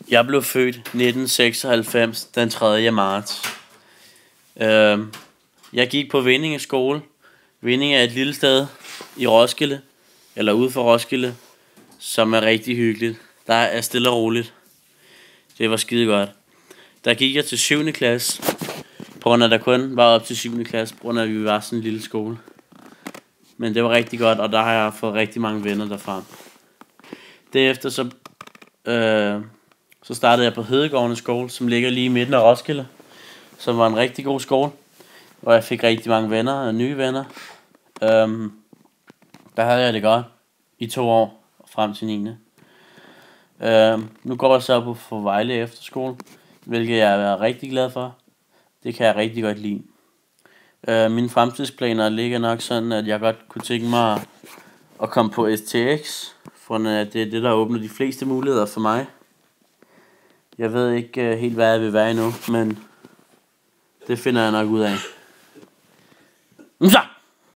Jeg blev født 1996, den 3. marts. Jeg gik på Vindinge skole. Vindinge er et lille sted i Roskilde, eller ude for Roskilde, som er rigtig hyggeligt. Der er stille og roligt. Det var skide godt. Der gik jeg til 7. klasse, på grund af at der kun var op til 7. klasse, på grund af at vi var sådan en lille skole. Men det var rigtig godt, og der har jeg fået rigtig mange venner derfra. Derefter så startede jeg på Hedegårdens skole, som ligger lige i midten af Roskilde, som var en rigtig god skole, hvor jeg fik rigtig mange venner og nye venner. Der havde jeg det godt i 2 år, frem til 9. Nu går jeg så på Vejle Efterskole, hvilket jeg er rigtig glad for. Det kan jeg rigtig godt lide. Mine fremtidsplaner ligger nok sådan, at jeg godt kunne tænke mig at komme på STX, for det er det, der åbner de fleste muligheder for mig. Jeg ved ikke helt, hvad jeg vil være endnu, men det finder jeg nok ud af. Så!